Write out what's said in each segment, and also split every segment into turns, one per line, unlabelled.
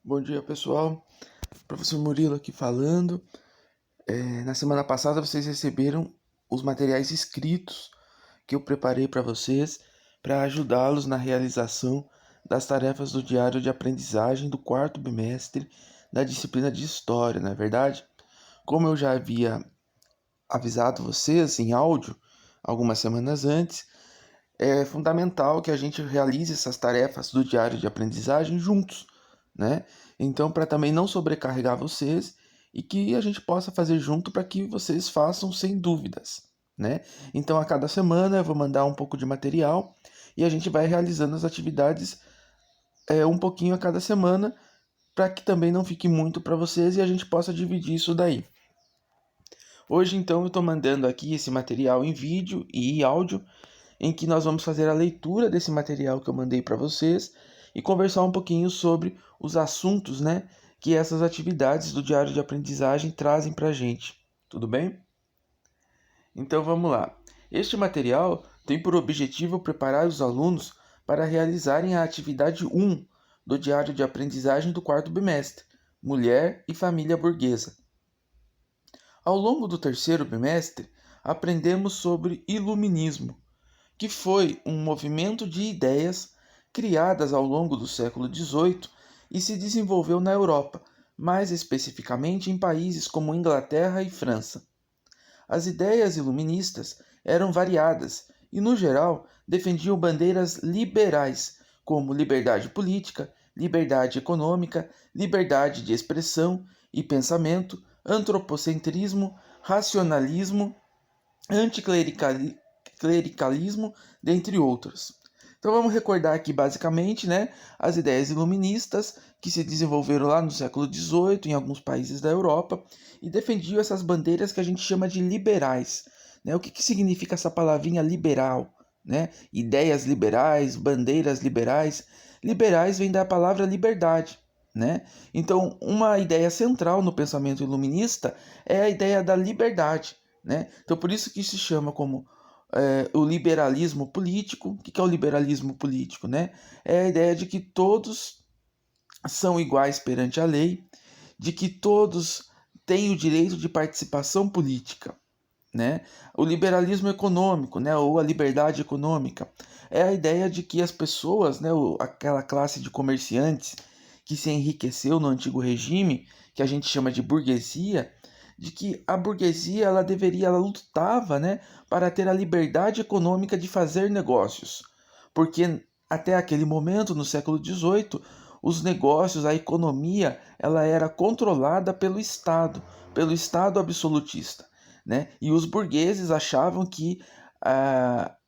Bom dia, pessoal. Professor Murilo aqui falando. Na semana passada vocês receberam os materiais escritos que eu preparei para ajudá-los na realização das tarefas do diário de aprendizagem do quarto bimestre da disciplina de História, não é verdade? Como eu já havia avisado vocês em áudio algumas semanas antes, é fundamental que a gente realize essas tarefas do diário de aprendizagem juntos, né? Então, para também não sobrecarregar vocês e que a gente possa fazer junto para que vocês façam sem dúvidas, né? Então, a cada semana eu vou mandar um pouco de material e a gente vai realizando as atividades um pouquinho a cada semana para que também não fique muito para vocês e a gente possa dividir isso daí. Hoje, então, eu estou mandando aqui esse material em vídeo e áudio em que nós vamos fazer a leitura desse material que eu mandei para vocês e conversar um pouquinho sobre os assuntos, né, que essas atividades do diário de aprendizagem trazem para a gente. Tudo bem? Então vamos lá. Este material tem por objetivo preparar os alunos para realizarem a atividade 1 do diário de aprendizagem do quarto bimestre, Mulher e Família Burguesa. Ao longo do terceiro bimestre, aprendemos sobre iluminismo, que foi um movimento de ideias criadas ao longo do século XVIII e se desenvolveu na Europa, mais especificamente em países como Inglaterra e França. As ideias iluministas eram variadas e, no geral, defendiam bandeiras liberais, como liberdade política, liberdade econômica, liberdade de expressão e pensamento, antropocentrismo, racionalismo, anticlericalismo, dentre outros. Então vamos recordar aqui basicamente, né, as ideias iluministas que se desenvolveram lá no século XVIII em alguns países da Europa e defendiam essas bandeiras que a gente chama de liberais. Né? O que significa essa palavrinha liberal? Né? Ideias liberais, bandeiras liberais. Liberais vem da palavra liberdade. Né? Então, uma ideia central no pensamento iluminista é a ideia da liberdade. Né? Então, por isso que se chama como o liberalismo político. O que é o liberalismo político? Né? É a ideia de que todos são iguais perante a lei, de que todos têm o direito de participação política. Né? O liberalismo econômico, né, ou a liberdade econômica, é a ideia de que as pessoas, né, aquela classe de comerciantes que se enriqueceu no antigo regime, que a gente chama de burguesia, de que a burguesia ela lutava, né, para ter a liberdade econômica de fazer negócios, porque até aquele momento, no século XVIII, os negócios, a economia, ela era controlada pelo Estado absolutista. Né? E os burgueses achavam que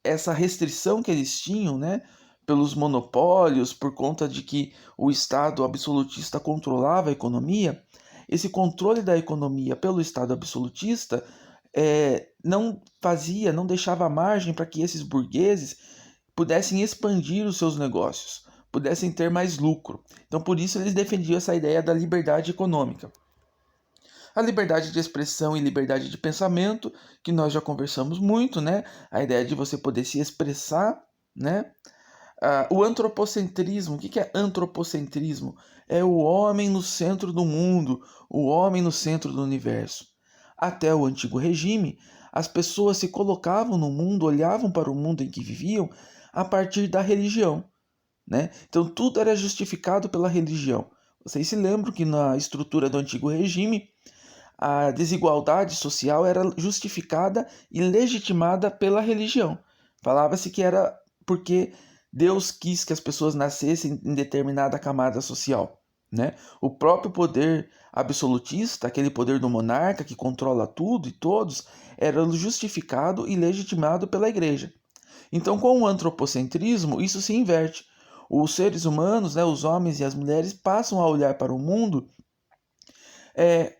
essa restrição que eles tinham, né, pelos monopólios, por conta de que o Estado absolutista controlava a economia, esse controle da economia pelo Estado absolutista não deixava margem para que esses burgueses pudessem expandir os seus negócios, pudessem ter mais lucro. Então, por isso, eles defendiam essa ideia da liberdade econômica. A liberdade de expressão e liberdade de pensamento, que nós já conversamos muito, né? A ideia de você poder se expressar, né? O antropocentrismo, o que é antropocentrismo? É o homem no centro do mundo, o homem no centro do universo. Até o antigo regime, as pessoas se colocavam no mundo, olhavam para o mundo em que viviam a partir da religião. Né? Então tudo era justificado pela religião. Vocês se lembram que na estrutura do antigo regime, a desigualdade social era justificada e legitimada pela religião. Falava-se que era porque Deus quis que as pessoas nascessem em determinada camada social. Né? O próprio poder absolutista, aquele poder do monarca que controla tudo e todos, era justificado e legitimado pela igreja. Então, com o antropocentrismo, isso se inverte. Os seres humanos, né, os homens e as mulheres, passam a olhar para o mundo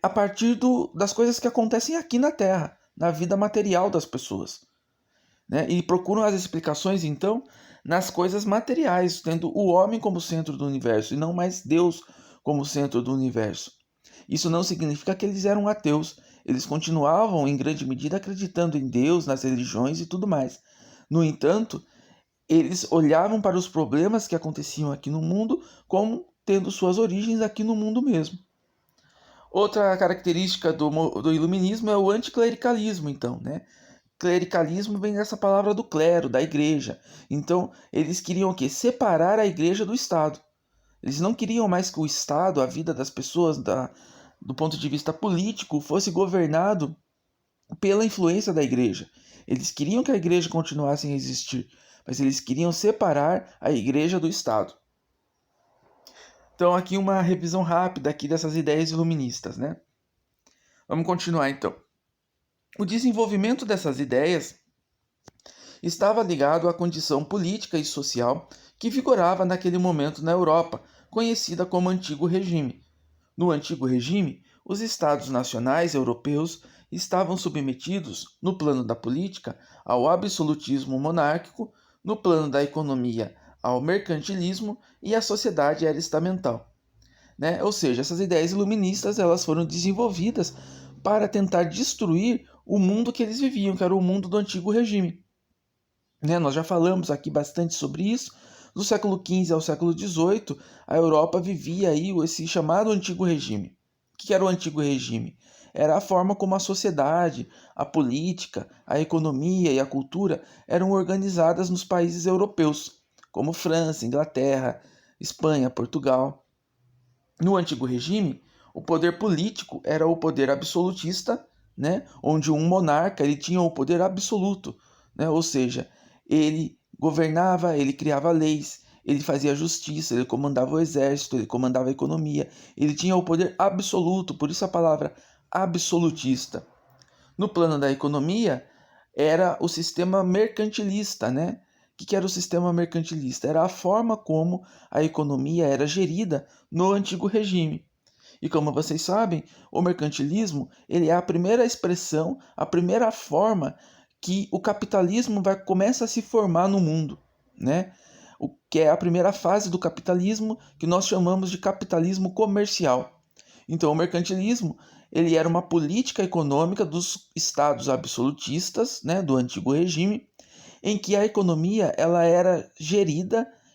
a partir das coisas que acontecem aqui na Terra, na vida material das pessoas. Né? E procuram as explicações, então, nas coisas materiais, tendo o homem como centro do universo e não mais Deus como centro do universo. Isso não significa que eles eram ateus, eles continuavam, em grande medida, acreditando em Deus, nas religiões e tudo mais. No entanto, eles olhavam para os problemas que aconteciam aqui no mundo como tendo suas origens aqui no mundo mesmo. Outra característica do iluminismo é o anticlericalismo, então, né? Clericalismo vem dessa palavra do clero, da igreja. Então, eles queriam o quê? Separar a igreja do Estado. Eles não queriam mais que o Estado, a vida das pessoas, do ponto de vista político, fosse governado pela influência da igreja. Eles queriam que a igreja continuasse a existir, mas eles queriam separar a igreja do Estado. Então, aqui uma revisão rápida aqui dessas ideias iluministas, né? Vamos continuar, então. O desenvolvimento dessas ideias estava ligado à condição política e social que vigorava naquele momento na Europa, conhecida como Antigo Regime. No Antigo Regime, os Estados nacionais europeus estavam submetidos, no plano da política, ao absolutismo monárquico, no plano da economia, ao mercantilismo e a sociedade era estamental. Né? Ou seja, essas ideias iluministas elas foram desenvolvidas para tentar destruir o mundo que eles viviam, que era o mundo do Antigo Regime. Né? Nós já falamos aqui bastante sobre isso. Do século XV ao século XVIII, a Europa vivia aí esse chamado Antigo Regime. O que era o Antigo Regime? Era a forma como a sociedade, a política, a economia e a cultura eram organizadas nos países europeus, como França, Inglaterra, Espanha, Portugal. No Antigo Regime, o poder político era o poder absolutista, né? Onde um monarca ele tinha o poder absoluto, né? Ou seja, ele governava, ele criava leis, ele fazia justiça, ele comandava o exército, ele comandava a economia, ele tinha o poder absoluto, por isso a palavra absolutista. No plano da economia, era o sistema mercantilista, né? O que era o sistema mercantilista? Era a forma como a economia era gerida no Antigo Regime. E como vocês sabem, o mercantilismo ele é a primeira expressão, a primeira forma que o capitalismo começa a se formar no mundo, né? O que é a primeira fase do capitalismo que nós chamamos de capitalismo comercial. Então, o mercantilismo ele era uma política econômica dos estados absolutistas, né, do Antigo Regime, em que a economia ela era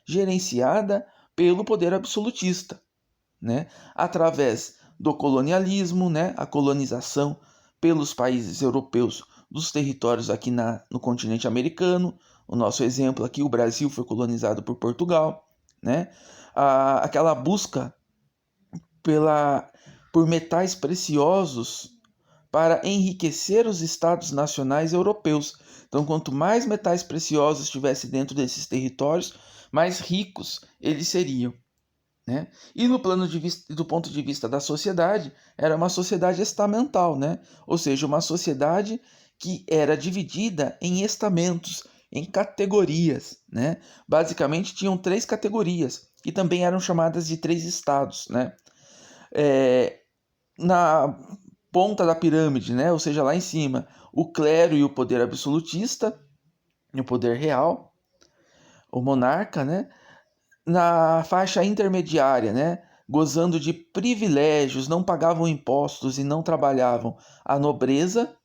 gerenciada pelo poder absolutista, né, através do colonialismo, né, a colonização pelos países europeus dos territórios aqui no continente americano. O nosso exemplo aqui, o Brasil foi colonizado por Portugal, né? Aquela busca por metais preciosos para enriquecer os estados nacionais europeus. Então, quanto mais metais preciosos estivesse dentro desses territórios, mais ricos eles seriam. Né? E do ponto de vista da sociedade, era uma sociedade estamental, né? Ou seja, uma sociedade que era dividida em estamentos, em categorias. Né? Basicamente, tinham 3 categorias, que também eram chamadas de 3 estados. Né? Na ponta da pirâmide, né? Ou seja, lá em cima, o clero e o poder absolutista, e o poder real, o monarca, né? Na faixa intermediária, né? Gozando de privilégios, não pagavam impostos e não trabalhavam, a nobreza,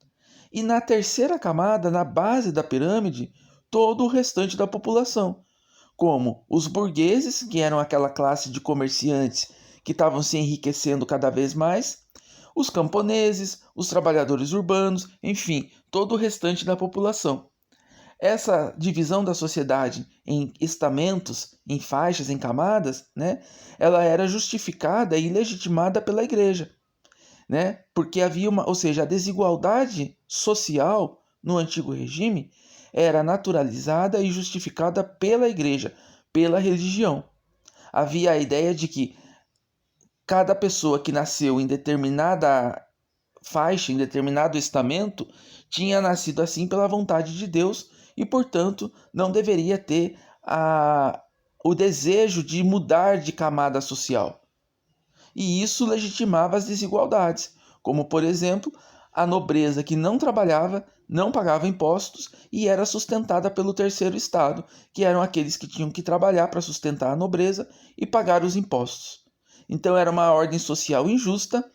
e na terceira camada, na base da pirâmide, todo o restante da população, como os burgueses, que eram aquela classe de comerciantes que estavam se enriquecendo cada vez mais, os camponeses, os trabalhadores urbanos, enfim, todo o restante da população. Essa divisão da sociedade em estamentos, em faixas, em camadas, né, ela era justificada e legitimada pela igreja, né, porque havia ou seja, a desigualdade social no antigo regime era naturalizada e justificada pela igreja, pela religião. Havia a ideia de que cada pessoa que nasceu em determinada faixa, em determinado estamento, tinha nascido assim pela vontade de Deus e, portanto, não deveria ter o desejo de mudar de camada social. E isso legitimava as desigualdades, como, por exemplo, a nobreza que não trabalhava, não pagava impostos e era sustentada pelo terceiro estado, que eram aqueles que tinham que trabalhar para sustentar a nobreza e pagar os impostos. Então era uma ordem social injusta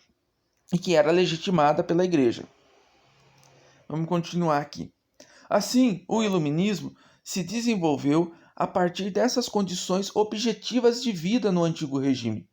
e que era legitimada pela igreja. Vamos continuar aqui. Assim, o iluminismo se desenvolveu a partir dessas condições objetivas de vida no antigo regime.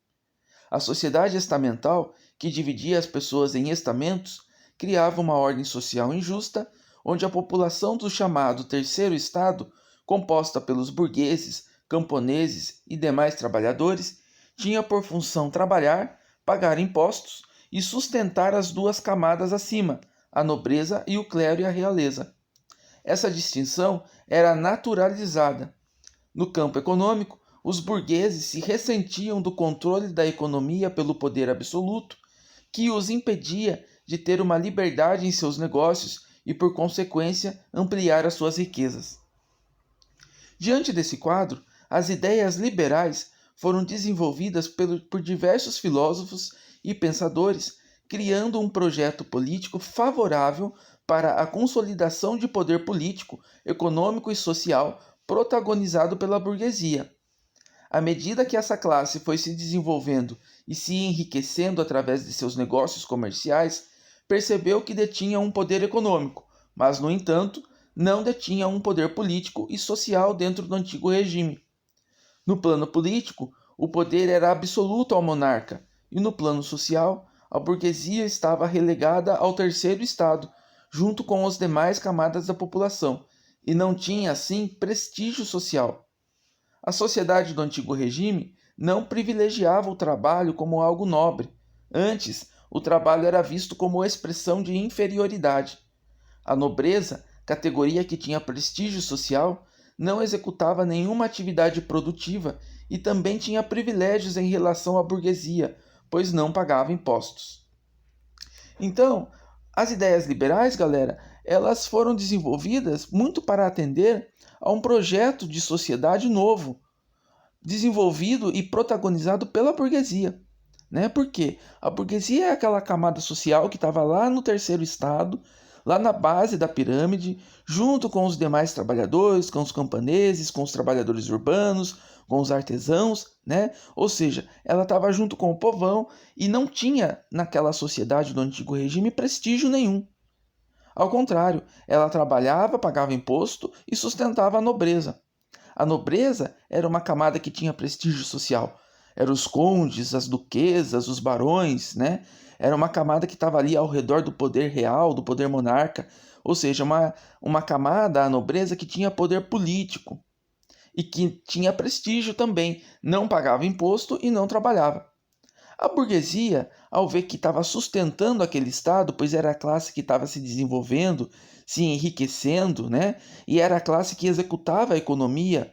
A sociedade estamental, que dividia as pessoas em estamentos, criava uma ordem social injusta, onde a população do chamado terceiro estado, composta pelos burgueses, camponeses e demais trabalhadores, tinha por função trabalhar, pagar impostos e sustentar as duas camadas acima, a nobreza e o clero e a realeza. Essa distinção era naturalizada. No campo econômico, os burgueses se ressentiam do controle da economia pelo poder absoluto, que os impedia de ter uma liberdade em seus negócios e, por consequência, ampliar as suas riquezas. Diante desse quadro, as ideias liberais foram desenvolvidas por diversos filósofos e pensadores, criando um projeto político favorável para a consolidação de poder político, econômico e social protagonizado pela burguesia. À medida que essa classe foi se desenvolvendo e se enriquecendo através de seus negócios comerciais, percebeu que detinha um poder econômico, mas, no entanto, não detinha um poder político e social dentro do antigo regime. No plano político, o poder era absoluto ao monarca, e no plano social, a burguesia estava relegada ao terceiro estado, junto com as demais camadas da população, e não tinha, assim, prestígio social. A sociedade do antigo regime não privilegiava o trabalho como algo nobre. Antes, o trabalho era visto como expressão de inferioridade. A nobreza, categoria que tinha prestígio social, não executava nenhuma atividade produtiva e também tinha privilégios em relação à burguesia, pois não pagava impostos. Então, as ideias liberais, galera, elas foram desenvolvidas muito para atender a um projeto de sociedade novo, desenvolvido e protagonizado pela burguesia. Por quê? A burguesia é aquela camada social que estava lá no terceiro estado, lá na base da pirâmide, junto com os demais trabalhadores, com os camponeses, com os trabalhadores urbanos, com os artesãos, Ou seja, ela estava junto com o povão e não tinha, naquela sociedade do antigo regime, prestígio nenhum. Ao contrário, ela trabalhava, pagava imposto e sustentava a nobreza. A nobreza era uma camada que tinha prestígio social. Eram os condes, as duquesas, os barões, Era uma camada que estava ali ao redor do poder real, do poder monarca. Ou seja, uma camada, a nobreza, que tinha poder político e que tinha prestígio também. Não pagava imposto e não trabalhava. A burguesia, ao ver que estava sustentando aquele Estado, pois era a classe que estava se desenvolvendo, se enriquecendo, E era a classe que executava a economia,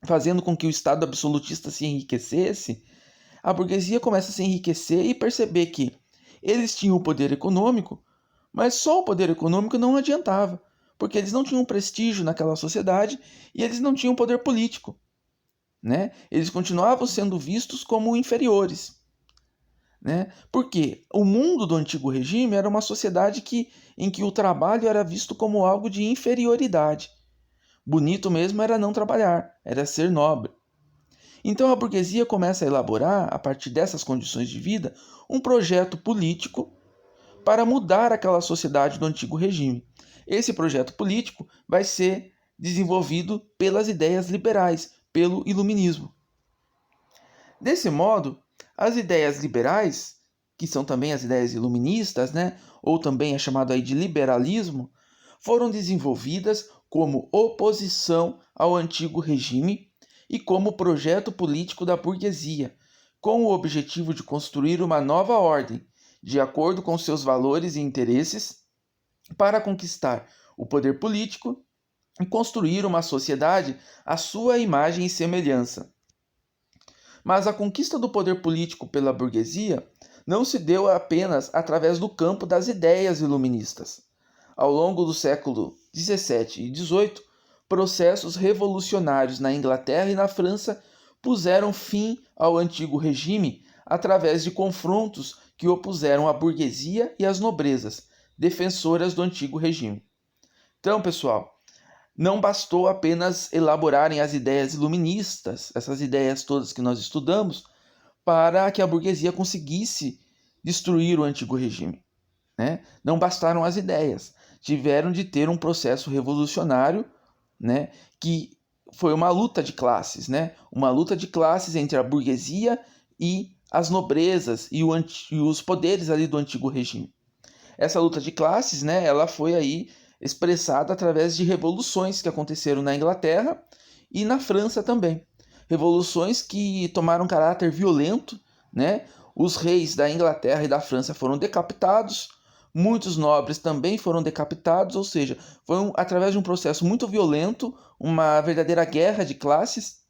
fazendo com que o Estado absolutista se enriquecesse, a burguesia começa a se enriquecer e perceber que eles tinham o poder econômico, mas só o poder econômico não adiantava, porque eles não tinham prestígio naquela sociedade e eles não tinham poder político. Eles continuavam sendo vistos como inferiores. Porque o mundo do antigo regime era uma sociedade em que o trabalho era visto como algo de inferioridade. Bonito mesmo era não trabalhar, era ser nobre. Então a burguesia começa a elaborar, a partir dessas condições de vida, um projeto político para mudar aquela sociedade do antigo regime. Esse projeto político vai ser desenvolvido pelas ideias liberais, pelo iluminismo. Desse modo, as ideias liberais, que são também as ideias iluministas, ou também é chamado aí de liberalismo, foram desenvolvidas como oposição ao antigo regime e como projeto político da burguesia, com o objetivo de construir uma nova ordem, de acordo com seus valores e interesses, para conquistar o poder político e construir uma sociedade à sua imagem e semelhança. Mas a conquista do poder político pela burguesia não se deu apenas através do campo das ideias iluministas. Ao longo do século XVII e XVIII, processos revolucionários na Inglaterra e na França puseram fim ao antigo regime através de confrontos que opuseram a burguesia e as nobrezas, defensoras do antigo regime. Então, pessoal, não bastou apenas elaborarem as ideias iluministas, essas ideias todas que nós estudamos, para que a burguesia conseguisse destruir o antigo regime. Não bastaram as ideias, tiveram de ter um processo revolucionário, que foi uma luta de classes, né? Uma luta de classes entre a burguesia e as nobrezas e os poderes ali do antigo regime. Essa luta de classes, né, ela foi aí expressada através de revoluções que aconteceram na Inglaterra e na França também. Revoluções que tomaram caráter violento, né? Os reis da Inglaterra e da França foram decapitados, muitos nobres também foram decapitados, ou seja, foi através de um processo muito violento, uma verdadeira guerra de classes,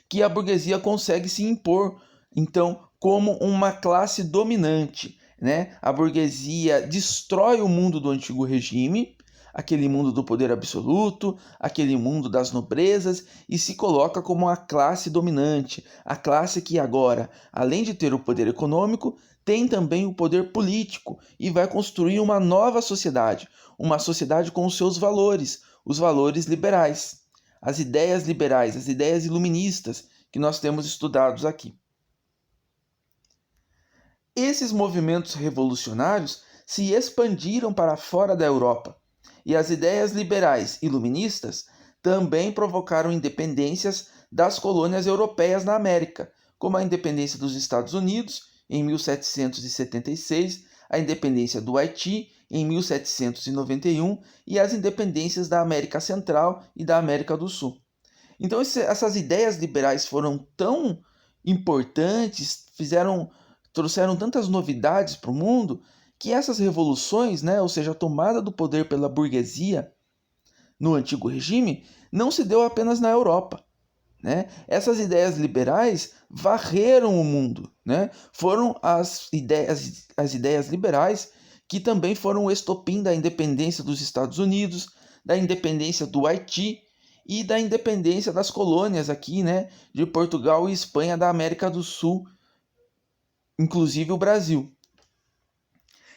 que a burguesia consegue se impor, então, como uma classe dominante, né? A burguesia destrói o mundo do antigo regime, aquele mundo do poder absoluto, aquele mundo das nobrezas, e se coloca como a classe dominante, a classe que agora, além de ter o poder econômico, tem também o poder político e vai construir uma nova sociedade, uma sociedade com os seus valores, os valores liberais, as ideias liberais, as ideias iluministas que nós temos estudados aqui. Esses movimentos revolucionários se expandiram para fora da Europa, e as ideias liberais iluministas também provocaram independências das colônias europeias na América, como a independência dos Estados Unidos em 1776, a independência do Haiti em 1791 e as independências da América Central e da América do Sul. Então essas ideias liberais foram tão importantes, trouxeram tantas novidades para o mundo, que essas revoluções, né, ou seja, a tomada do poder pela burguesia no antigo regime, não se deu apenas na Europa, né? Essas ideias liberais varreram o mundo, né? Foram as ideias liberais que também foram o estopim da independência dos Estados Unidos, da independência do Haiti e da independência das colônias aqui, né, de Portugal e Espanha da América do Sul, inclusive o Brasil.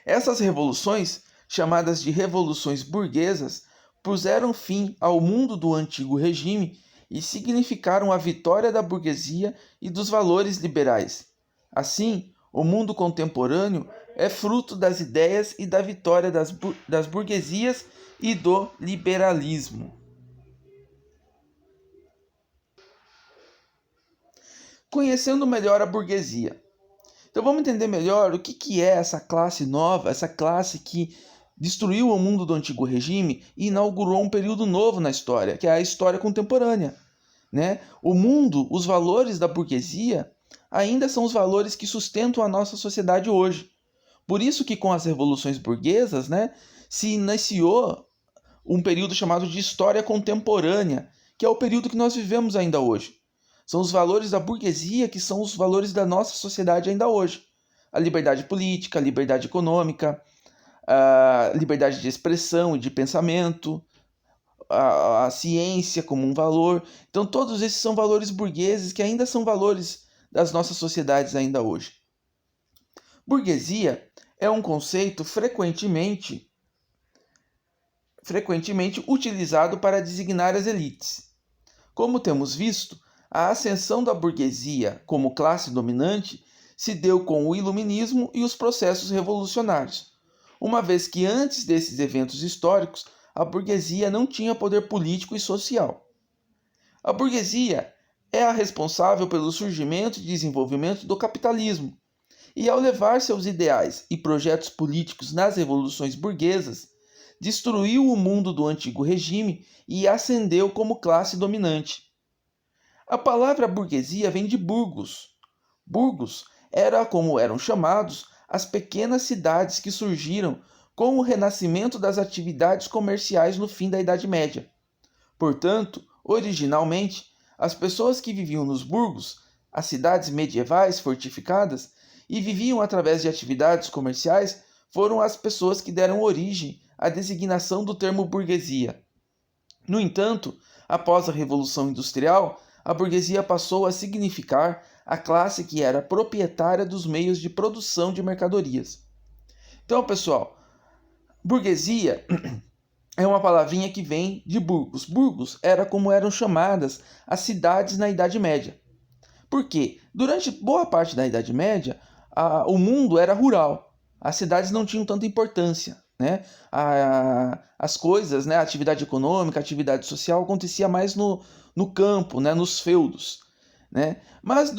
Essas revoluções, chamadas de revoluções burguesas, puseram fim ao mundo do antigo regime e significaram a vitória da burguesia e dos valores liberais. Assim, o mundo contemporâneo é fruto das ideias e da vitória das burguesias e do liberalismo. Conhecendo melhor a burguesia. Então vamos entender melhor o que é essa classe nova, essa classe que destruiu o mundo do antigo regime e inaugurou um período novo na história, que é a história contemporânea, né? O mundo, os valores da burguesia ainda são os valores que sustentam a nossa sociedade hoje. Por isso que com as revoluções burguesas, né, se iniciou um período chamado de história contemporânea, que é o período que nós vivemos ainda hoje. São os valores da burguesia que são os valores da nossa sociedade ainda hoje. A liberdade política, a liberdade econômica, a liberdade de expressão e de pensamento, a ciência como um valor. Então todos esses são valores burgueses que ainda são valores das nossas sociedades ainda hoje. Burguesia é um conceito frequentemente utilizado para designar as elites. Como temos visto, a ascensão da burguesia como classe dominante se deu com o iluminismo e os processos revolucionários, uma vez que antes desses eventos históricos a burguesia não tinha poder político e social. A burguesia é a responsável pelo surgimento e desenvolvimento do capitalismo, e ao levar seus ideais e projetos políticos nas revoluções burguesas, destruiu o mundo do antigo regime e ascendeu como classe dominante. A palavra burguesia vem de burgos. Burgos era como eram chamados as pequenas cidades que surgiram com o renascimento das atividades comerciais no fim da Idade Média. Portanto, originalmente, as pessoas que viviam nos burgos, as cidades medievais fortificadas, e viviam através de atividades comerciais, foram as pessoas que deram origem à designação do termo burguesia. No entanto, após a Revolução Industrial, a burguesia passou a significar a classe que era proprietária dos meios de produção de mercadorias. Então, pessoal, burguesia é uma palavrinha que vem de burgos. Burgos era como eram chamadas as cidades na Idade Média. Por quê? Durante boa parte da Idade Média, o mundo era rural. As cidades não tinham tanta importância, né? As coisas, né? A atividade econômica, a atividade social acontecia mais no campo, né? Nos feudos, né? Mas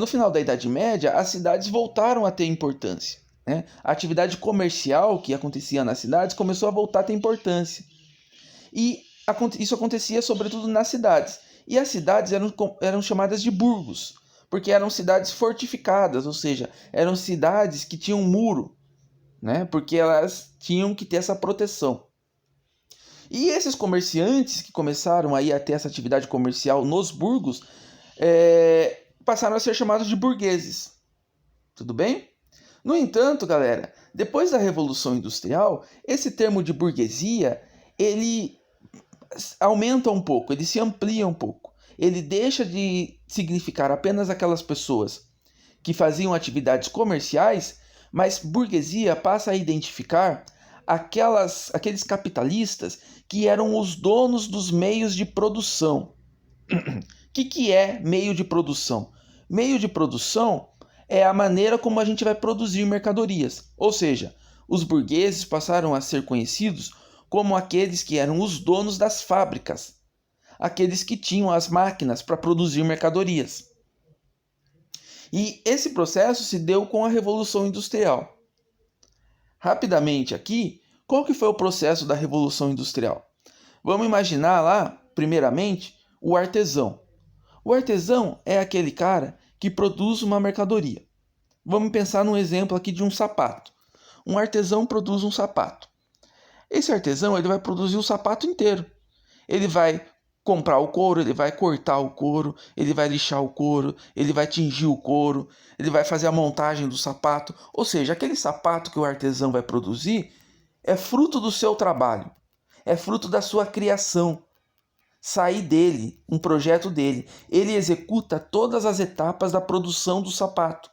no final da Idade Média, as cidades voltaram a ter importância, né? A atividade comercial que acontecia nas cidades começou a voltar a ter importância. E isso acontecia sobretudo nas cidades. E as cidades eram chamadas de burgos, porque eram cidades fortificadas, ou seja, eram cidades que tinham muro, né? Porque elas tinham que ter essa proteção. E esses comerciantes que começaram aí a ter essa atividade comercial nos burgos passaram a ser chamados de burgueses. Tudo bem? No entanto, galera, depois da Revolução Industrial, esse termo de burguesia, ele aumenta um pouco, ele se amplia um pouco. Ele deixa de significar apenas aquelas pessoas que faziam atividades comerciais, mas burguesia passa a identificar aqueles capitalistas que eram os donos dos meios de produção. O que é meio de produção? Meio de produção é a maneira como a gente vai produzir mercadorias. Ou seja, os burgueses passaram a ser conhecidos como aqueles que eram os donos das fábricas, aqueles que tinham as máquinas para produzir mercadorias. E esse processo se deu com a Revolução Industrial. Rapidamente aqui, qual que foi o processo da Revolução Industrial? Vamos imaginar lá, primeiramente, o artesão. O artesão é aquele cara que produz uma mercadoria. Vamos pensar num exemplo aqui de um sapato. Um artesão produz um sapato. Esse artesão ele vai produzir o sapato inteiro. Ele vai comprar o couro, ele vai cortar o couro, ele vai lixar o couro, ele vai tingir o couro, ele vai fazer a montagem do sapato. Ou seja, aquele sapato que o artesão vai produzir é fruto do seu trabalho, é fruto da sua criação. Sair dele, um projeto dele. Ele executa todas as etapas da produção do sapato.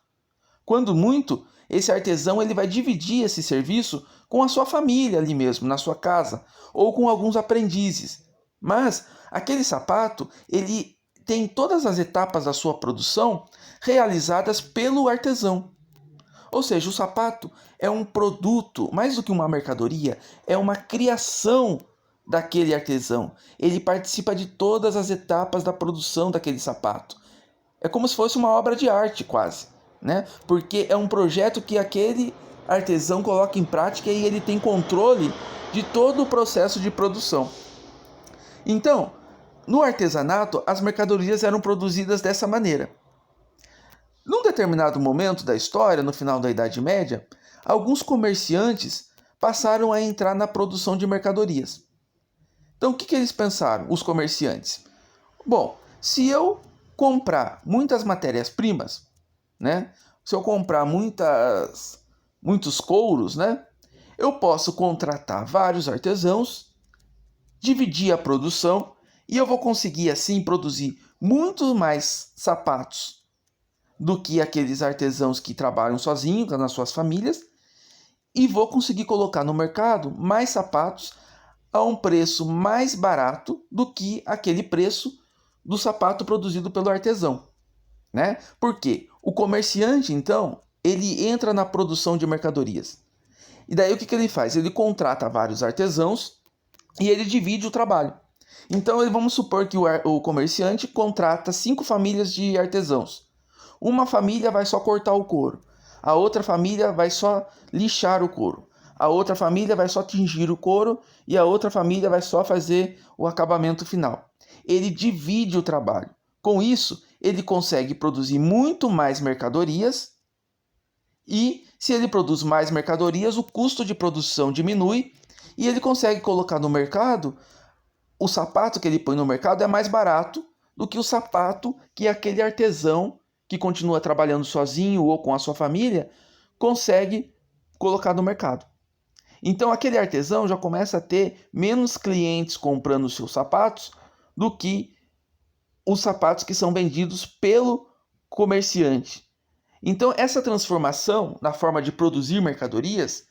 Quando muito, esse artesão ele vai dividir esse serviço com a sua família ali mesmo, na sua casa, ou com alguns aprendizes. Mas aquele sapato, ele tem todas as etapas da sua produção realizadas pelo artesão. Ou seja, o sapato é um produto, mais do que uma mercadoria, é uma criação daquele artesão. Ele participa de todas as etapas da produção daquele sapato. É como se fosse uma obra de arte quase, né? Porque é um projeto que aquele artesão coloca em prática e ele tem controle de todo o processo de produção. Então, no artesanato, as mercadorias eram produzidas dessa maneira. Num determinado momento da história, no final da Idade Média, alguns comerciantes passaram a entrar na produção de mercadorias. Então, o que eles pensaram, os comerciantes? Bom, se eu comprar muitas matérias-primas, né? Se eu comprar muitos couros, né? Eu posso contratar vários artesãos, dividir a produção e eu vou conseguir assim produzir muito mais sapatos do que aqueles artesãos que trabalham sozinhos nas suas famílias e vou conseguir colocar no mercado mais sapatos a um preço mais barato do que aquele preço do sapato produzido pelo artesão, né? Porque o comerciante, então, ele entra na produção de mercadorias. E daí o que ele faz? Ele contrata vários artesãos e ele divide o trabalho. Então, vamos supor que o comerciante contrata 5 famílias de artesãos. Uma família vai só cortar o couro, a outra família vai só lixar o couro, a outra família vai só tingir o couro e a outra família vai só fazer o acabamento final. Ele divide o trabalho. Com isso, ele consegue produzir muito mais mercadorias e, se ele produz mais mercadorias, o custo de produção diminui e ele consegue colocar no mercado, o sapato que ele põe no mercado é mais barato do que o sapato que aquele artesão que continua trabalhando sozinho ou com a sua família consegue colocar no mercado. Então aquele artesão já começa a ter menos clientes comprando os seus sapatos do que os sapatos que são vendidos pelo comerciante. Então essa transformação na forma de produzir mercadorias,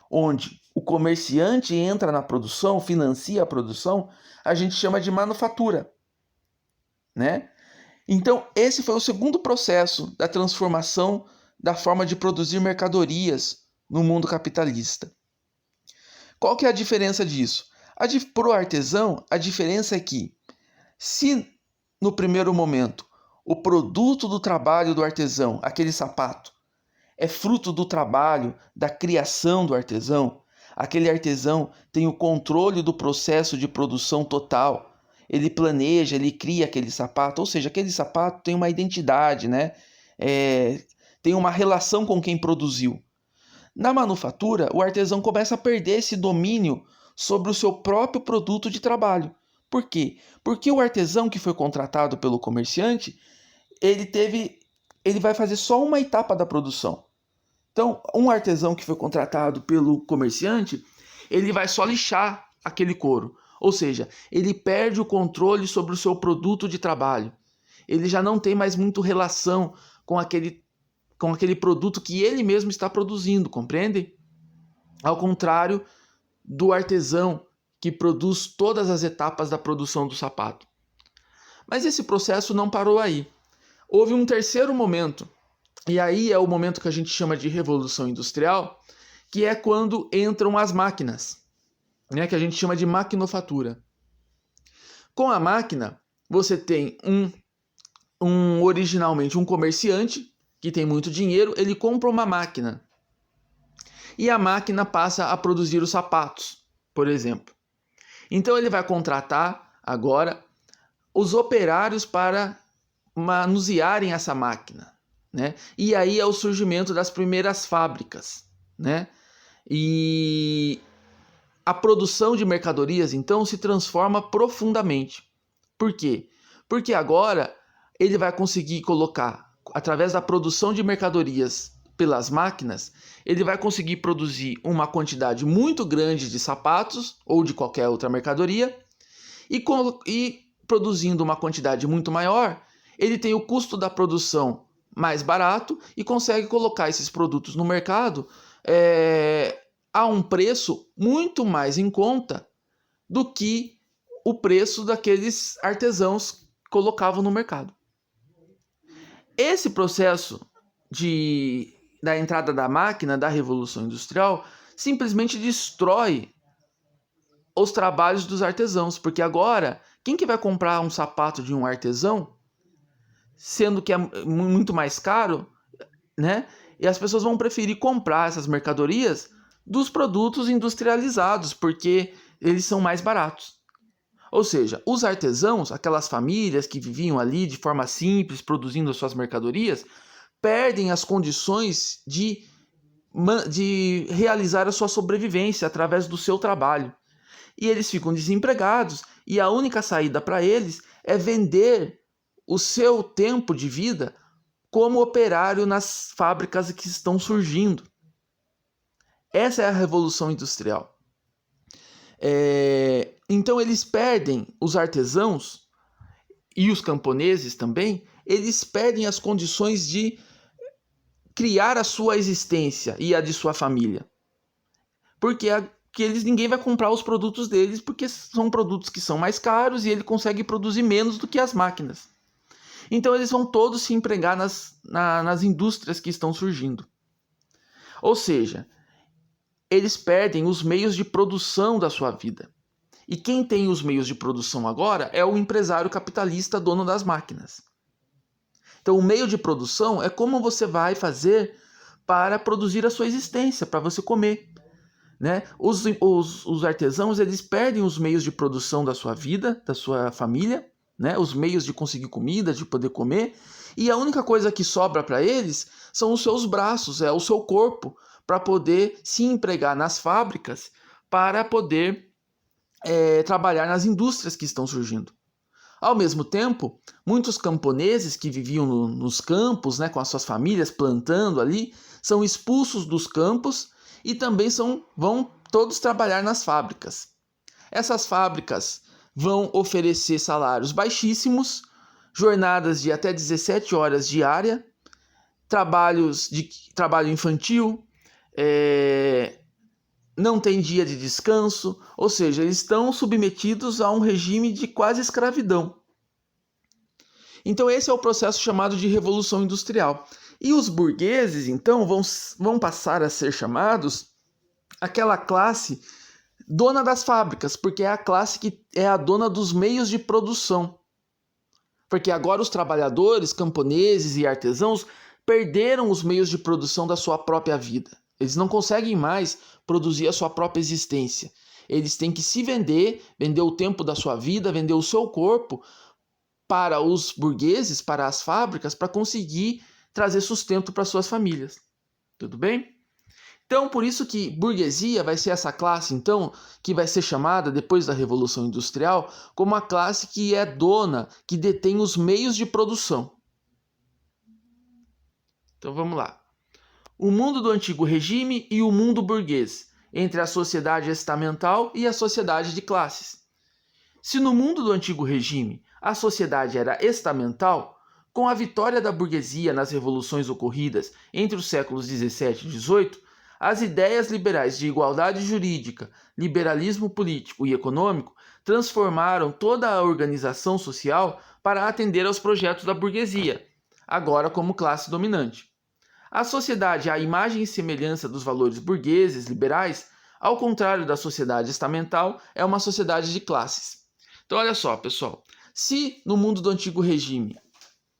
onde o comerciante entra na produção, financia a produção, a gente chama de manufatura, né? Então esse foi o segundo processo da transformação da forma de produzir mercadorias no mundo capitalista. Qual que é a diferença disso? Para o artesão, a diferença é que, se no primeiro momento o produto do trabalho do artesão, aquele sapato, é fruto do trabalho, da criação do artesão, aquele artesão tem o controle do processo de produção total, ele planeja, ele cria aquele sapato, ou seja, aquele sapato tem uma identidade, né? Tem uma relação com quem produziu. Na manufatura, o artesão começa a perder esse domínio sobre o seu próprio produto de trabalho. Por quê? Porque o artesão que foi contratado pelo comerciante, ele vai fazer só uma etapa da produção. Então, um artesão que foi contratado pelo comerciante, ele vai só lixar aquele couro. Ou seja, ele perde o controle sobre o seu produto de trabalho. Ele já não tem mais muito relação com aquele produto que ele mesmo está produzindo, compreende? Ao contrário do artesão que produz todas as etapas da produção do sapato. Mas esse processo não parou aí. Houve um terceiro momento, e aí é o momento que a gente chama de Revolução Industrial, que é quando entram as máquinas, né, que a gente chama de maquinofatura. Com a máquina, você tem originalmente um comerciante que tem muito dinheiro, ele compra uma máquina. E a máquina passa a produzir os sapatos, por exemplo. Então ele vai contratar agora os operários para manusearem essa máquina, né? E aí é o surgimento das primeiras fábricas, né? E a produção de mercadorias, então, se transforma profundamente. Por quê? Porque agora ele vai conseguir colocar, através da produção de mercadorias pelas máquinas, ele vai conseguir produzir uma quantidade muito grande de sapatos ou de qualquer outra mercadoria e produzindo uma quantidade muito maior, ele tem o custo da produção mais barato e consegue colocar esses produtos no mercado a um preço muito mais em conta do que o preço daqueles artesãos colocavam no mercado. Esse processo da entrada da máquina, da Revolução Industrial, simplesmente destrói os trabalhos dos artesãos, porque agora, quem que vai comprar um sapato de um artesão, sendo que é muito mais caro, né? E as pessoas vão preferir comprar essas mercadorias dos produtos industrializados, porque eles são mais baratos. Ou seja, os artesãos, aquelas famílias que viviam ali de forma simples, produzindo as suas mercadorias, perdem as condições de realizar a sua sobrevivência através do seu trabalho. E eles ficam desempregados, e a única saída para eles é vender o seu tempo de vida como operário nas fábricas que estão surgindo. Essa é a Revolução Industrial. Então eles perdem, os artesãos e os camponeses também, eles perdem as condições de criar a sua existência e a de sua família. Porque ninguém vai comprar os produtos deles, porque são produtos que são mais caros e ele consegue produzir menos do que as máquinas. Então eles vão todos se empregar nas indústrias que estão surgindo. Ou seja, eles perdem os meios de produção da sua vida. E quem tem os meios de produção agora é o empresário capitalista dono das máquinas. Então o meio de produção é como você vai fazer para produzir a sua existência, para você comer, né? Os artesãos, eles perdem os meios de produção da sua vida, da sua família, né? Os meios de conseguir comida, de poder comer, e a única coisa que sobra para eles são os seus braços, o seu corpo, para poder se empregar nas fábricas, para poder trabalhar nas indústrias que estão surgindo. Ao mesmo tempo, muitos camponeses que viviam nos campos, né, com as suas famílias plantando ali, são expulsos dos campos e também vão todos trabalhar nas fábricas. Essas fábricas vão oferecer salários baixíssimos, jornadas de até 17 horas diária, trabalho infantil, não tem dia de descanso, ou seja, eles estão submetidos a um regime de quase escravidão. Então esse é o processo chamado de Revolução Industrial. E os burgueses, então, vão passar a ser chamados aquela classe Dona das fábricas, porque é a classe que é a dona dos meios de produção. Porque agora os trabalhadores, camponeses e artesãos perderam os meios de produção da sua própria vida. Eles não conseguem mais produzir a sua própria existência. Eles têm que se vender, vender o tempo da sua vida, vender o seu corpo para os burgueses, para as fábricas, para conseguir trazer sustento para suas famílias. Tudo bem? Então, por isso que burguesia vai ser essa classe, então, que vai ser chamada, depois da Revolução Industrial, como a classe que é dona, que detém os meios de produção. Então, vamos lá. O mundo do antigo regime e o mundo burguês, entre a sociedade estamental e a sociedade de classes. Se no mundo do antigo regime a sociedade era estamental, com a vitória da burguesia nas revoluções ocorridas entre os séculos 17 e 18, as ideias liberais de igualdade jurídica, liberalismo político e econômico transformaram toda a organização social para atender aos projetos da burguesia, agora como classe dominante. A sociedade à imagem e semelhança dos valores burgueses liberais, ao contrário da sociedade estamental, é uma sociedade de classes. Então olha só, pessoal, se no mundo do antigo regime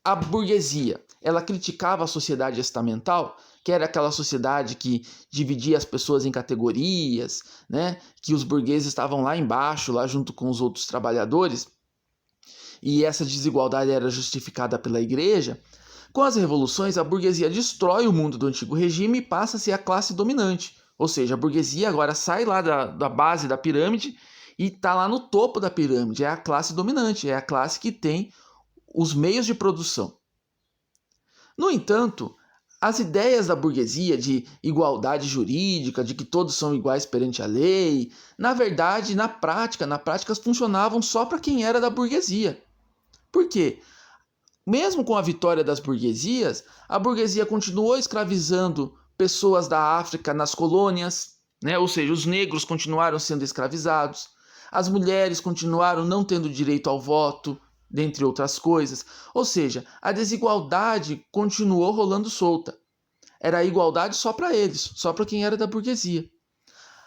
a burguesia ela criticava a sociedade estamental, que era aquela sociedade que dividia as pessoas em categorias, né? Que os burgueses estavam lá embaixo, lá junto com os outros trabalhadores, e essa desigualdade era justificada pela igreja. Com as revoluções, a burguesia destrói o mundo do antigo regime e passa a ser a classe dominante. Ou seja, a burguesia agora sai lá da base da pirâmide e está lá no topo da pirâmide. É a classe dominante, é a classe que tem os meios de produção. No entanto, as ideias da burguesia de igualdade jurídica, de que todos são iguais perante a lei, na verdade, na prática funcionavam só para quem era da burguesia. Por quê? Mesmo com a vitória das burguesias, a burguesia continuou escravizando pessoas da África nas colônias, né? Ou seja, os negros continuaram sendo escravizados, as mulheres continuaram não tendo direito ao voto, dentre outras coisas. Ou seja, a desigualdade continuou rolando solta. Era a igualdade só para eles, só para quem era da burguesia.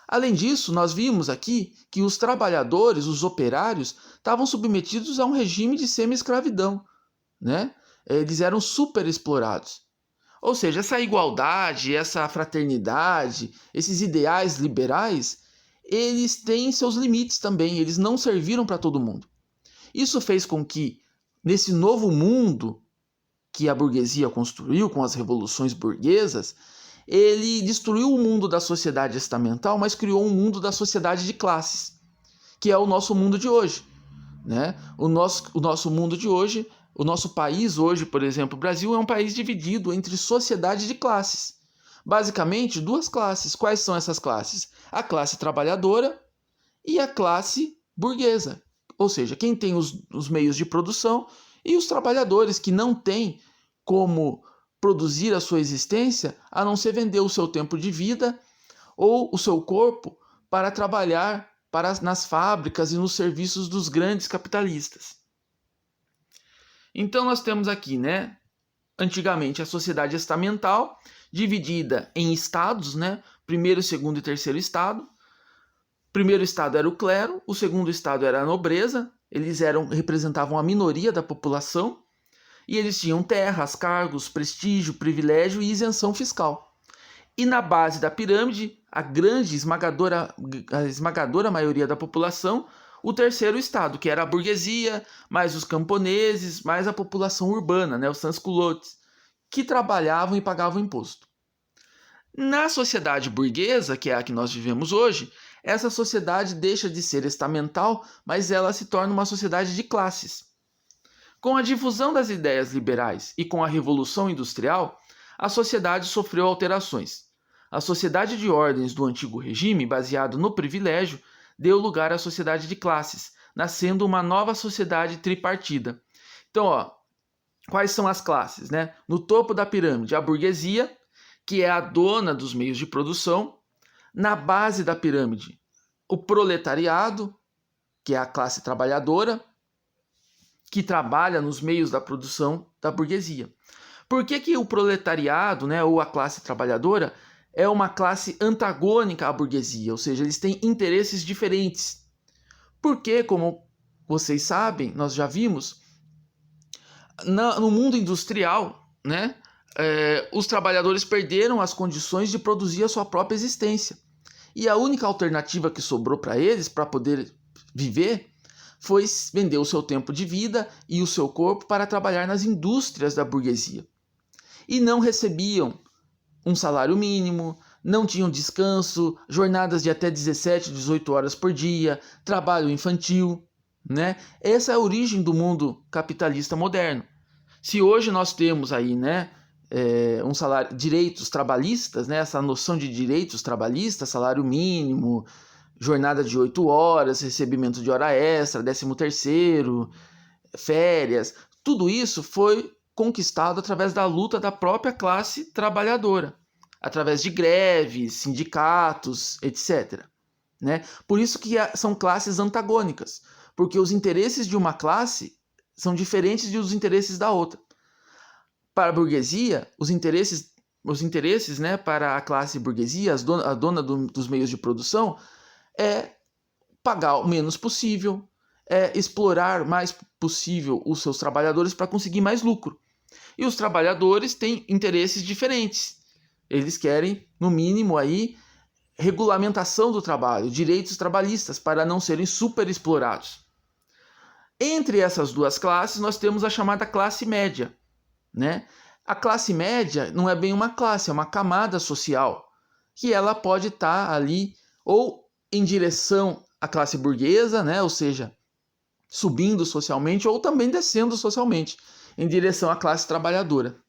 Além disso, nós vimos aqui que os trabalhadores, os operários, estavam submetidos a um regime de semi-escravidão, né? Eles eram super explorados. Ou seja, essa igualdade, essa fraternidade, esses ideais liberais, eles têm seus limites também, eles não serviram para todo mundo. Isso fez com que, nesse novo mundo que a burguesia construiu com as revoluções burguesas, ele destruiu o mundo da sociedade estamental, mas criou um mundo da sociedade de classes, que é o nosso mundo de hoje, né? O nosso mundo de hoje, o nosso país hoje, por exemplo, o Brasil é um país dividido entre sociedade de classes. Basicamente, duas classes. Quais são essas classes? A classe trabalhadora e a classe burguesa. Ou seja, quem tem os meios de produção e os trabalhadores que não têm como produzir a sua existência a não ser vender o seu tempo de vida ou o seu corpo para trabalhar nas fábricas e nos serviços dos grandes capitalistas. Então nós temos aqui, né, antigamente a sociedade estamental dividida em estados, né, primeiro, segundo e terceiro estado. O primeiro estado era o clero, o segundo estado era a nobreza, eles representavam a minoria da população e eles tinham terras, cargos, prestígio, privilégio e isenção fiscal. E na base da pirâmide, a esmagadora maioria da população, o terceiro estado, que era a burguesia, mais os camponeses, mais a população urbana, né, os sans-culottes, que trabalhavam e pagavam imposto. Na sociedade burguesa, que é a que nós vivemos hoje, essa sociedade deixa de ser estamental, mas ela se torna uma sociedade de classes. Com a difusão das ideias liberais e com a Revolução Industrial, a sociedade sofreu alterações. A sociedade de ordens do antigo regime, baseado no privilégio, deu lugar à sociedade de classes, nascendo uma nova sociedade tripartida. Então, quais são as classes, né? No topo da pirâmide, a burguesia, que é a dona dos meios de produção. Na base da pirâmide, o proletariado, que é a classe trabalhadora, que trabalha nos meios da produção da burguesia. Por que o proletariado, né, ou a classe trabalhadora, é uma classe antagônica à burguesia, ou seja, eles têm interesses diferentes. Porque, como vocês sabem, nós já vimos, no mundo industrial, né, os trabalhadores perderam as condições de produzir a sua própria existência. E a única alternativa que sobrou para eles, para poder viver, foi vender o seu tempo de vida e o seu corpo para trabalhar nas indústrias da burguesia. E não recebiam um salário mínimo, não tinham descanso, jornadas de até 17, 18 horas por dia, trabalho infantil, né? Essa é a origem do mundo capitalista moderno. Se hoje nós temos aí, né, um salário, direitos trabalhistas, né, essa noção de direitos trabalhistas, salário mínimo, jornada de 8 horas, recebimento de hora extra, 13º, férias, tudo isso foi conquistado através da luta da própria classe trabalhadora, através de greves, sindicatos, etc. Né? Por isso que são classes antagônicas, porque os interesses de uma classe são diferentes dos interesses da outra. Para a burguesia, os interesses, né, para a classe burguesia, a dona dos meios de produção, é pagar o menos possível, é explorar mais possível os seus trabalhadores para conseguir mais lucro. E os trabalhadores têm interesses diferentes. Eles querem, no mínimo, aí, regulamentação do trabalho, direitos trabalhistas, para não serem superexplorados. Entre essas duas classes, nós temos a chamada classe média, né? A classe média não é bem uma classe, é uma camada social, que ela pode estar ali ou em direção à classe burguesa, né? Ou seja, subindo socialmente, ou também descendo socialmente, em direção à classe trabalhadora.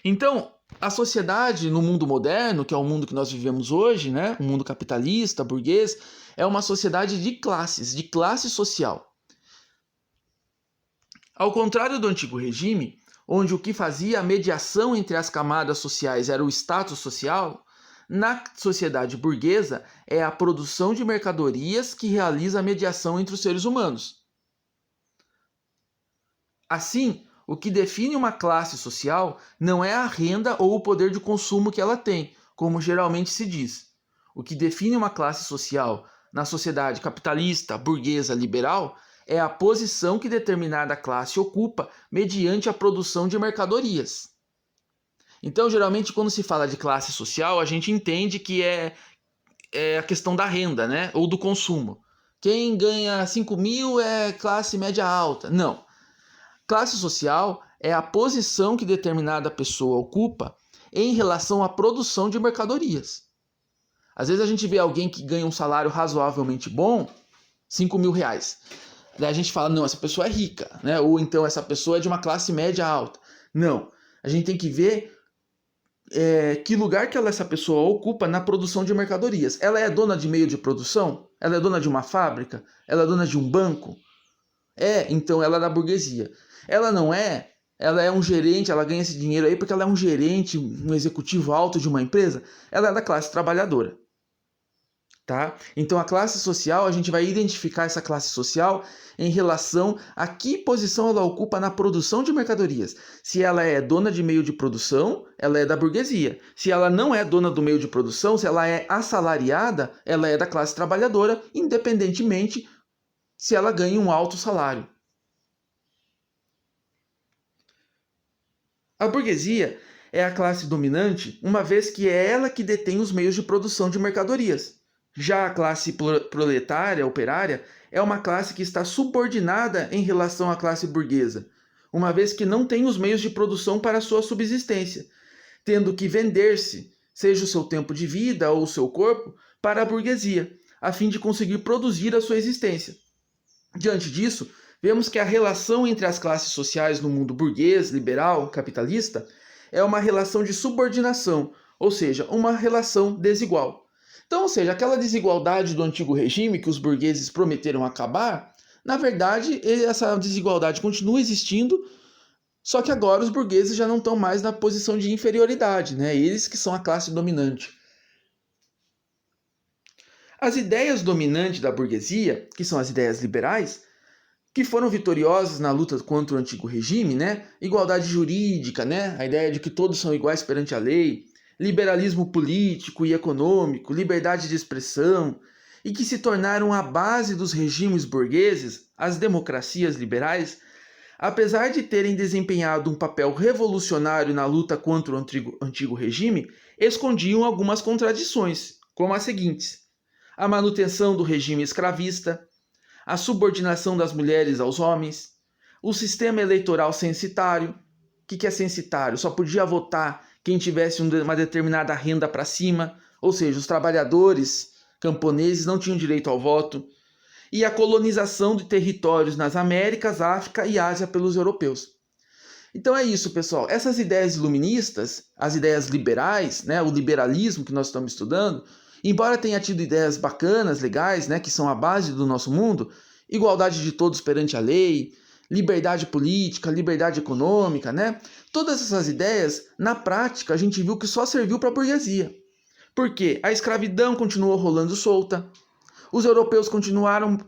Então, a sociedade no mundo moderno, que é o mundo que nós vivemos hoje, né? O mundo capitalista, burguês, é uma sociedade de classes, de classe social. Ao contrário do antigo regime, onde o que fazia a mediação entre as camadas sociais era o status social, na sociedade burguesa é a produção de mercadorias que realiza a mediação entre os seres humanos. Assim, o que define uma classe social não é a renda ou o poder de consumo que ela tem, como geralmente se diz. O que define uma classe social na sociedade capitalista, burguesa, liberal é a posição que determinada classe ocupa mediante a produção de mercadorias. Então, geralmente, quando se fala de classe social, a gente entende que é a questão da renda, né? Ou do consumo. Quem ganha 5 mil é classe média alta. Não. Classe social é a posição que determinada pessoa ocupa em relação à produção de mercadorias. Às vezes a gente vê alguém que ganha um salário razoavelmente bom, 5 mil reais. Daí a gente fala, não, essa pessoa é rica, né? Ou então essa pessoa é de uma classe média alta. Não. A gente tem que ver que lugar que essa pessoa ocupa na produção de mercadorias. Ela é dona de meio de produção? Ela é dona de uma fábrica? Ela é dona de um banco? Então ela é da burguesia. Ela não é, ela é um gerente, ela ganha esse dinheiro aí porque ela é um gerente, um executivo alto de uma empresa. Ela é da classe trabalhadora. Tá? Então a classe social, a gente vai identificar essa classe social em relação a que posição ela ocupa na produção de mercadorias. Se ela é dona de meio de produção, ela é da burguesia. Se ela não é dona do meio de produção, se ela é assalariada, ela é da classe trabalhadora, independentemente se ela ganha um alto salário. A burguesia é a classe dominante, uma vez que é ela que detém os meios de produção de mercadorias. Já a classe proletária, operária, é uma classe que está subordinada em relação à classe burguesa, uma vez que não tem os meios de produção para sua subsistência, tendo que vender-se, seja o seu tempo de vida ou o seu corpo, para a burguesia, a fim de conseguir produzir a sua existência. Diante disso, vemos que a relação entre as classes sociais no mundo burguês, liberal, capitalista, é uma relação de subordinação, ou seja, uma relação desigual. Então, ou seja, aquela desigualdade do antigo regime que os burgueses prometeram acabar, na verdade, essa desigualdade continua existindo, só que agora os burgueses já não estão mais na posição de inferioridade, né? Eles que são a classe dominante. As ideias dominantes da burguesia, que são as ideias liberais, que foram vitoriosas na luta contra o antigo regime, né? Igualdade jurídica, né? A ideia de que todos são iguais perante a lei, liberalismo político e econômico, liberdade de expressão, e que se tornaram a base dos regimes burgueses, as democracias liberais, apesar de terem desempenhado um papel revolucionário na luta contra o antigo regime, escondiam algumas contradições, como as seguintes: a manutenção do regime escravista, a subordinação das mulheres aos homens, o sistema eleitoral censitário. O que é censitário? Só podia votar quem tivesse uma determinada renda para cima, ou seja, os trabalhadores camponeses não tinham direito ao voto, e a colonização de territórios nas Américas, África e Ásia pelos europeus. Então é isso, pessoal. Essas ideias iluministas, as ideias liberais, né, o liberalismo que nós estamos estudando, embora tenha tido ideias bacanas, legais, né, que são a base do nosso mundo, igualdade de todos perante a lei, liberdade política, liberdade econômica, né? Todas essas ideias, na prática, a gente viu que só serviu para a burguesia. Por quê? A escravidão continuou rolando solta, os europeus continuaram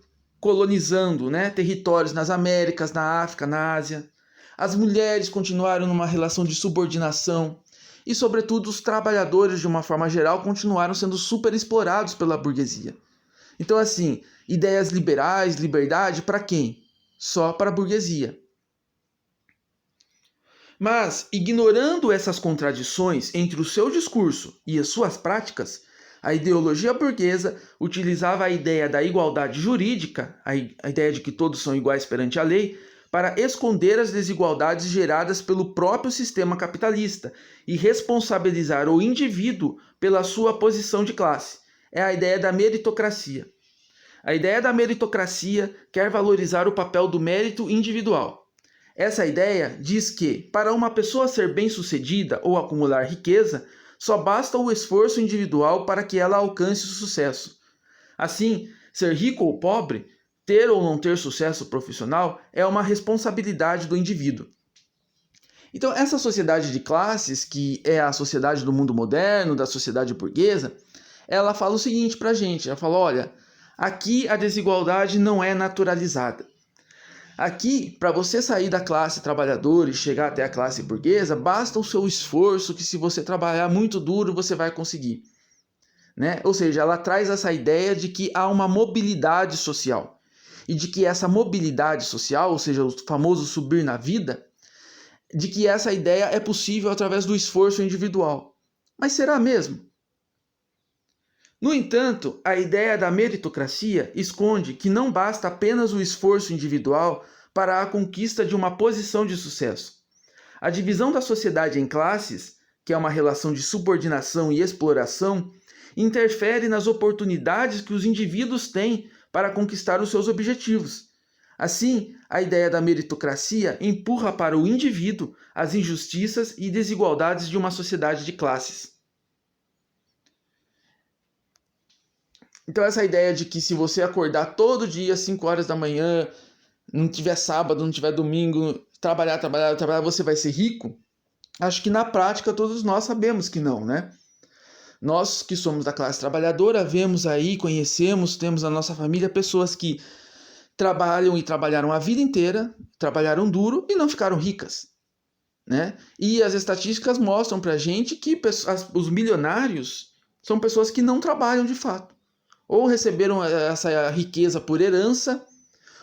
colonizando, né, territórios nas Américas, na África, na Ásia, as mulheres continuaram numa relação de subordinação e, sobretudo, os trabalhadores, de uma forma geral, continuaram sendo super explorados pela burguesia. Então, assim, ideias liberais, liberdade, para quem? Só para a burguesia. Mas, ignorando essas contradições entre o seu discurso e as suas práticas, a ideologia burguesa utilizava a ideia da igualdade jurídica, a ideia de que todos são iguais perante a lei, para esconder as desigualdades geradas pelo próprio sistema capitalista e responsabilizar o indivíduo pela sua posição de classe. É a ideia da meritocracia. A ideia da meritocracia quer valorizar o papel do mérito individual. Essa ideia diz que, para uma pessoa ser bem-sucedida ou acumular riqueza, só basta o esforço individual para que ela alcance o sucesso. Assim, ser rico ou pobre, ter ou não ter sucesso profissional, é uma responsabilidade do indivíduo. Então, essa sociedade de classes, que é a sociedade do mundo moderno, da sociedade burguesa, ela fala o seguinte para a gente, ela fala, olha, aqui a desigualdade não é naturalizada. Aqui, para você sair da classe trabalhadora e chegar até a classe burguesa, basta o seu esforço, que se você trabalhar muito duro, você vai conseguir. Né? Ou seja, ela traz essa ideia de que há uma mobilidade social. E de que essa mobilidade social, ou seja, o famoso subir na vida, de que essa ideia é possível através do esforço individual. Mas será mesmo? No entanto, a ideia da meritocracia esconde que não basta apenas o esforço individual para a conquista de uma posição de sucesso. A divisão da sociedade em classes, que é uma relação de subordinação e exploração, interfere nas oportunidades que os indivíduos têm para conquistar os seus objetivos. Assim, a ideia da meritocracia empurra para o indivíduo as injustiças e desigualdades de uma sociedade de classes. Então essa ideia de que se você acordar todo dia às 5 horas da manhã, não tiver sábado, não tiver domingo, trabalhar, você vai ser rico, acho que na prática todos nós sabemos que não, né? Nós que somos da classe trabalhadora, vemos aí, conhecemos, temos na nossa família pessoas que trabalham e trabalharam a vida inteira, trabalharam duro e não ficaram ricas, né? E as estatísticas mostram pra gente que os milionários são pessoas que não trabalham de fato. Ou receberam essa riqueza por herança,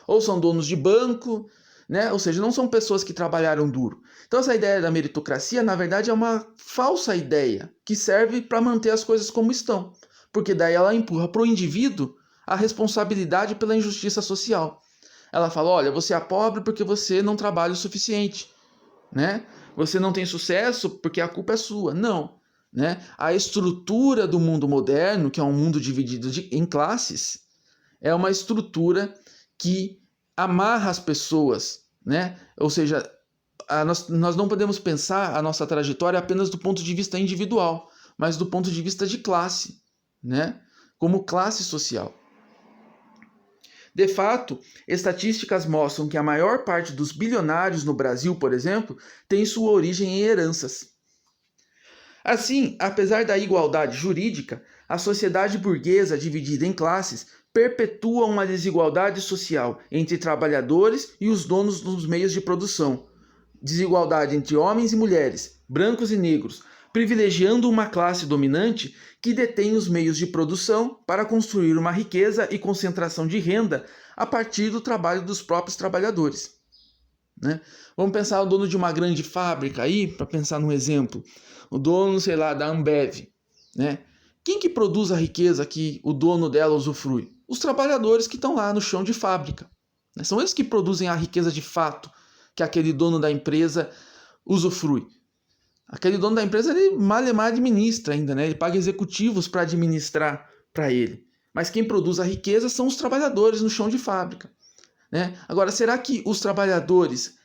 ou são donos de banco, né? Ou seja, não são pessoas que trabalharam duro. Então essa ideia da meritocracia, na verdade, é uma falsa ideia que serve para manter as coisas como estão, porque daí ela empurra para o indivíduo a responsabilidade pela injustiça social. Ela fala, olha, você é pobre porque você não trabalha o suficiente, né? Você não tem sucesso porque a culpa é sua. Não. Né? A estrutura do mundo moderno, que é um mundo dividido em classes, é uma estrutura que amarra as pessoas, né? Ou seja, nós não podemos pensar a nossa trajetória apenas do ponto de vista individual, mas do ponto de vista de classe, né? Como classe social. De fato, estatísticas mostram que a maior parte dos bilionários no Brasil, por exemplo, tem sua origem em heranças. Assim, apesar da igualdade jurídica, a sociedade burguesa dividida em classes perpetua uma desigualdade social entre trabalhadores e os donos dos meios de produção. Desigualdade entre homens e mulheres, brancos e negros, privilegiando uma classe dominante que detém os meios de produção para construir uma riqueza e concentração de renda a partir do trabalho dos próprios trabalhadores. Né? Vamos pensar o dono de uma grande fábrica aí, para pensar num exemplo, o dono, sei lá, da Ambev, né? Quem que produz a riqueza que o dono dela usufrui? Os trabalhadores que estão lá no chão de fábrica. Né? São eles que produzem a riqueza de fato que aquele dono da empresa usufrui. Aquele dono da empresa, ele mal administra ainda, né? Ele paga executivos para administrar para ele. Mas quem produz a riqueza são os trabalhadores no chão de fábrica. Né? Agora, será que os trabalhadores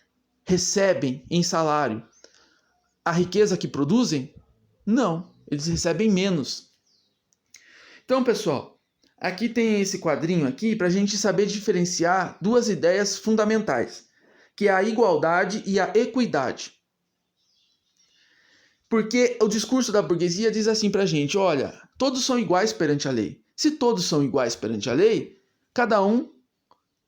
recebem em salário a riqueza que produzem? Não, eles recebem menos. Então, pessoal, aqui tem esse quadrinho aqui para a gente saber diferenciar duas ideias fundamentais, que é a igualdade e a equidade. Porque o discurso da burguesia diz assim para a gente, olha, todos são iguais perante a lei. Se todos são iguais perante a lei, cada um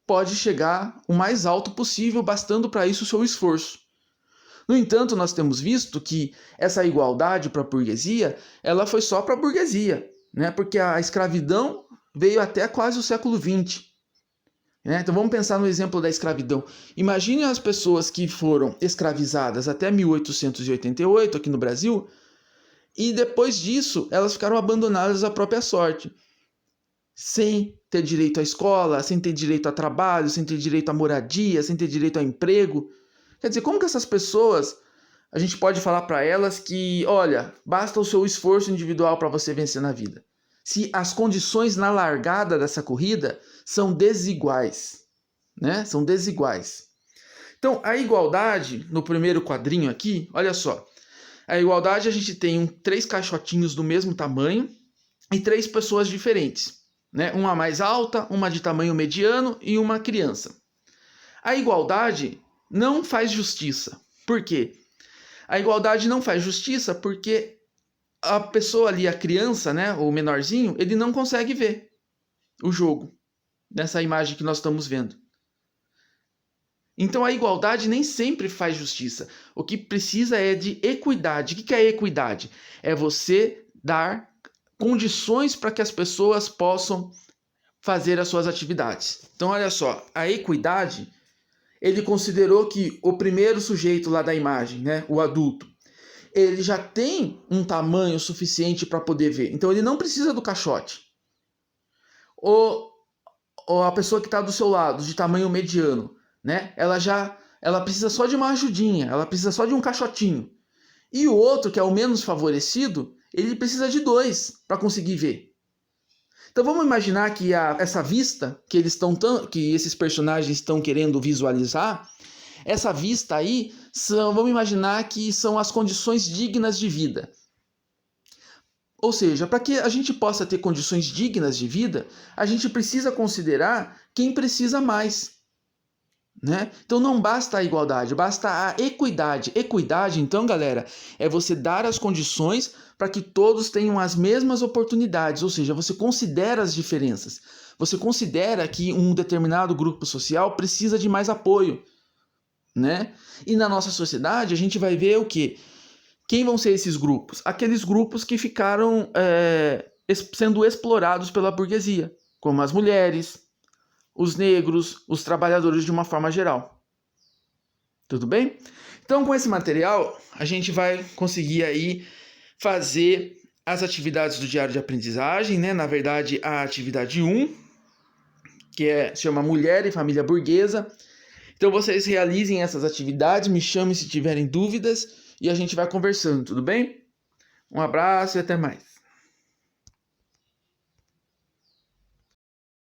pode chegar o mais alto possível, bastando para isso o seu esforço. No entanto, nós temos visto que essa igualdade para a burguesia, ela foi só para a burguesia, né? Porque a escravidão veio até quase o século XX. Né? Então vamos pensar no exemplo da escravidão. Imagine as pessoas que foram escravizadas até 1888 aqui no Brasil, e depois disso elas ficaram abandonadas à própria sorte. Sem ter direito à escola, sem ter direito a trabalho, sem ter direito à moradia, sem ter direito a emprego. Quer dizer, como que essas pessoas, a gente pode falar para elas que, olha, basta o seu esforço individual para você vencer na vida? Se as condições na largada dessa corrida são desiguais, né? São desiguais. Então, a igualdade, no primeiro quadrinho aqui, olha só. A igualdade, a gente tem 3 caixotinhos do mesmo tamanho e 3 pessoas diferentes. Né? Uma mais alta, uma de tamanho mediano e uma criança. A igualdade não faz justiça. Por quê? A igualdade não faz justiça porque a pessoa ali, a criança, né, o menorzinho, ele não consegue ver o jogo nessa imagem que nós estamos vendo. Então a igualdade nem sempre faz justiça. O que precisa é de equidade. O que é equidade? É você dar condições para que as pessoas possam fazer as suas atividades. Então, olha só, a equidade, ele considerou que o primeiro sujeito lá da imagem, né, o adulto, ele já tem um tamanho suficiente para poder ver. Então, ele não precisa do caixote. Ou a pessoa que está do seu lado, de tamanho mediano, né, ela precisa só de uma ajudinha, ela precisa só de um caixotinho. E o outro, que é o menos favorecido, ele precisa de 2 para conseguir ver. Então vamos imaginar que essa vista que esses personagens estão querendo visualizar, essa vista aí, vamos imaginar que são as condições dignas de vida. Ou seja, para que a gente possa ter condições dignas de vida, a gente precisa considerar quem precisa mais. Né? Então não basta a igualdade, basta a equidade. Equidade, então, galera, é você dar as condições para que todos tenham as mesmas oportunidades, ou seja, você considera as diferenças. Você considera que um determinado grupo social precisa de mais apoio. Né? E na nossa sociedade a gente vai ver o quê? Quem vão ser esses grupos? Aqueles grupos que ficaram sendo explorados pela burguesia, como as mulheres, os negros, os trabalhadores de uma forma geral. Tudo bem? Então, com esse material, a gente vai conseguir aí fazer as atividades do diário de aprendizagem, né? Na verdade, a atividade 1, que se chama Mulher e Família Burguesa. Então, vocês realizem essas atividades, me chamem se tiverem dúvidas e a gente vai conversando, tudo bem? Um abraço e até mais.